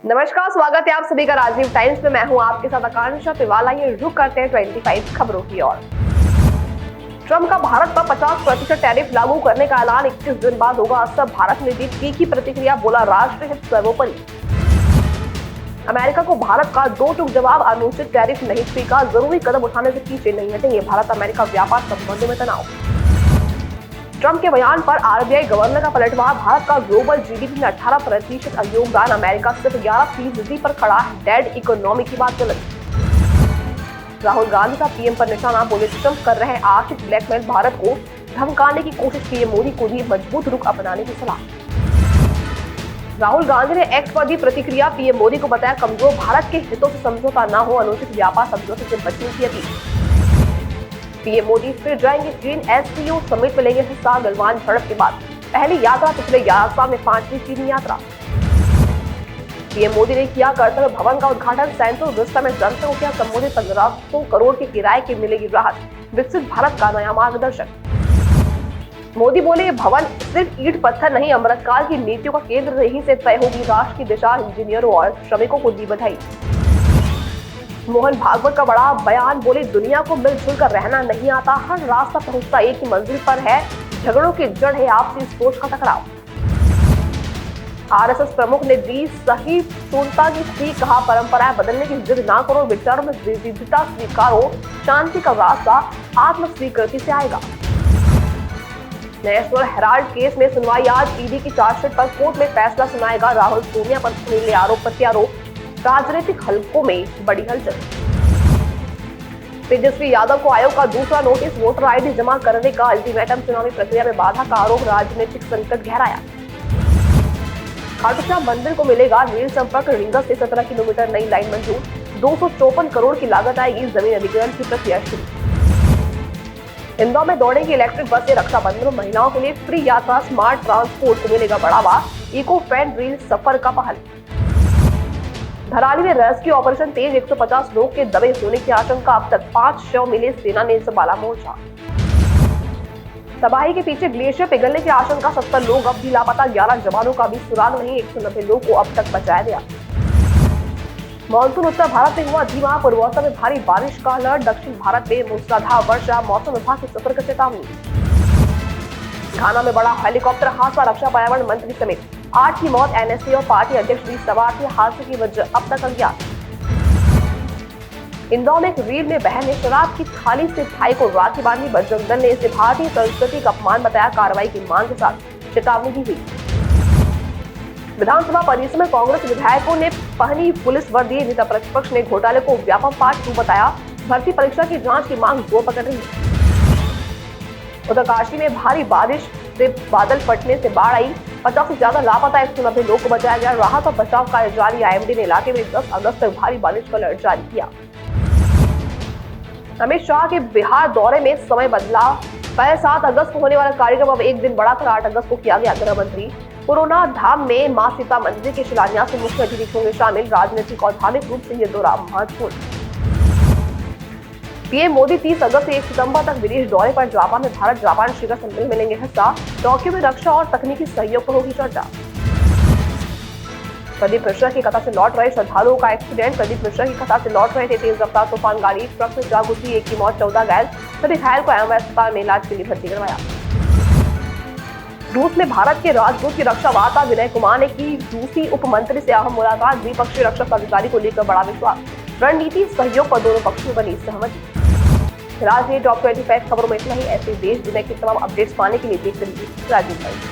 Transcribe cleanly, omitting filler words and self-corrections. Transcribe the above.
नमस्कार, स्वागत है आप सभी का राजीव टाइम्स में। मैं हूं आपके साथ आकांक्षा तिवाला। ये रुक करते हैं 25 खबरों की ओर। ट्रंप का भारत पर 50% टैरिफ लागू करने का ऐलान 21 दिन बाद होगा। सब भारत ने दी तीखी प्रतिक्रिया, बोला राष्ट्रीय हित सर्वोपरि। अमेरिका को भारत का दो टूक जवाब, अनुचित टैरिफ नहीं स्वीकार, जरूरी कदम उठाने से पीछे नहीं हटेंगे। भारत अमेरिका व्यापार संबंधों में तनाव। ट्रंप के बयान पर आरबीआई गवर्नर का पलटवार, भारत का ग्लोबल जीडीपी में 18% योगदान, अमेरिका सिर्फ 11% पर खड़ा है, डेड इकोनॉमी की बात गलत। राहुल गांधी का पीएम पर निशाना, बोले ट्रंप कर रहे हैं आर्थिक ब्लैकमेल, भारत को धमकाने की कोशिश। पीएम मोदी को दी मजबूत रुख अपनाने की सलाह। राहुल गांधी ने एक्स पर दी प्रतिक्रिया, पीएम मोदी को बताया कमजोर, भारत के हितों से समझौता न हो, अनुचित व्यापार समझौते से बचने की अपील। पीएम मोदी फिर जाएंगे चीन, एससीओ समिट में लेंगे हिस्सा। गलवान झड़प के बाद पहली यात्रा पिछले 11 साल में 5वीं चीनी यात्रा। पीएम मोदी ने किया कर्तव्य भवन का उद्घाटन, सेंट्रल विस्टा में जनता को किया संबोधित। 1500 करोड़ के किराए की मिलेगी राहत, विकसित भारत का नया मार्गदर्शक। मोदी बोले ये भवन सिर्फ ईंट पत्थर नहीं, अमृतकाल की नीतियों का केंद्र यहीं से तय होगी, राष्ट्र की दिशा। इंजीनियरों और श्रमिकों को दी बधाई। मोहन भागवत का बड़ा बयान, बोले दुनिया को मिलजुल कर रहना नहीं आता, हर रास्ता पहुंचता एक ही मंजिल पर है, झगड़ों की जड़ है आपसी सोच का टकराव। आरएसएस प्रमुख ने दी सहिष्णुता की सीख, कहा परंपराएं बदलने की जिद ना करो, विचारों में विविधता स्वीकारो, शांति का रास्ता आत्म स्वीकृति से आएगा। नेशनल हेराल्ड केस में सुनवाई आज, ईडी की चार्जशीट पर कोर्ट में फैसला सुनाएगा। राहुल सोनिया पर मिले आरोप प्रत्यारोप, राजनीतिक हलकों में बड़ी हलचल। तेजस्वी यादव को आयोग का दूसरा नोटिस, वोटर आईडी जमा करने का अल्टीमेटम, चुनावी प्रक्रिया में बाधा का आरोप, राजनीतिक संकट गहराया। खाटू श्याम मंदिर को मिलेगा रेल संपर्क, रीवा से 17 किलोमीटर नई लाइन मंजूर, 254 करोड़ की लागत आएगी, जमीन अधिग्रहण की प्रक्रिया शुरू। इंदौर में दौड़ेंगी इलेक्ट्रिक बसें, रक्षाबंधन महिलाओं के लिए फ्री यात्रा, स्मार्ट ट्रांसपोर्ट को मिलेगा बढ़ावा, इको फ्रेंडली सफर का पहल। धराली में रेस्क्यू ऑपरेशन तेज, 150 लोग के दबे होने की आशंका, अब तक 5 शव मिले, सेना ने संभाला मोर्चा। तबाही के पीछे ग्लेशियर पिघलने की आशंका, 70 लोग अब भी लापता, 11 जवानों का भी सुराग नहीं, 190 लोग को अब तक बचाया गया। मानसून उत्तर भारत में हुआ धीमा, पूर्वोत्तर में भारी बारिश का अलर्ट, दक्षिण भारत में मूसलाधार वर्षा, मौसम विभाग की सतर्क चेतावनी। घाना में बड़ा हेलीकॉप्टर हादसा, रक्षा पर्यावरण मंत्री समेत 8 की मौत, एनएसए और पार्टी अध्यक्ष भी सवार थे, हादसे की वजह अब तक अज्ञात। इंदौर में एक रील में बहन ने शराब की थाली से भाई को राखी बांधी, बजरंग दल ने इसे भारतीय संस्कृति का अपमान बताया, कार्रवाई की मांग के साथ चेतावनी दी हुई। विधानसभा परिसर में कांग्रेस विधायकों ने पहनी पुलिस वर्दी, नेता प्रतिपक्ष ने घोटाले को व्यापक पार्ट 2 बताया, भर्ती परीक्षा की जांच की मांग जोर पकड़ रही है। उत्तरकाशी में भारी बारिश से बादल फटने से बाढ़ आई, 50 से ज्यादा लापता, 190 लोग को बचाया गया, राहत और बचाव कार्य जारी। आईएमडी ने इलाके में 10 अगस्त तक भारी बारिश का अलर्ट जारी किया। अमित शाह के बिहार दौरे में समय बदला, पहले 7 अगस्त को होने वाला कार्यक्रम अब एक दिन बढ़ाकर 8 अगस्त को किया गया। गृह मंत्री कोरोना धाम में मां सीता मंदिर के शिलान्यास में मुख्य अतिथि होंगे शामिल, राजनीतिक और धार्मिक रूप से ये दौरा महत्वपूर्ण। पीएम मोदी 30 अगस्त से 1 सितंबर तक विदेश दौरे पर जापान में भारत जापान शिखर सम्मेलन में लेंगे हिस्सा, टोक्यो में रक्षा और तकनीकी सहयोग पर होगी चर्चा। प्रदीप मिश्रा की कतार से लौट रहे श्रद्धालुओं का एक्सीडेंट, प्रदीप मिश्रा की कतार से लौट रहे थे, तेज रफ्तार तूफान गाड़ी ट्रक में जा घुसी, 1 की मौत, 14 घायल, सभी घायल को एमएस अस्पताल में इलाज के लिए भर्ती करवाया। रूस में भारत के राजदूत की रक्षा वार्ता, विनय कुमार ने की रूसी उप मंत्री से अहम मुलाकात, द्विपक्षीय रक्षा साझेदारी को लेकर बड़ा विश्वास, रणनीति सहयोग पर दोनों पक्षों में बनी सहमति। फिलहाल ये टॉप 25 खबरों में इतना ही। ऐसे देश दुनिया की तमाम अपडेट्स पाने के लिए देखते रहिए राजीव टाइम्स।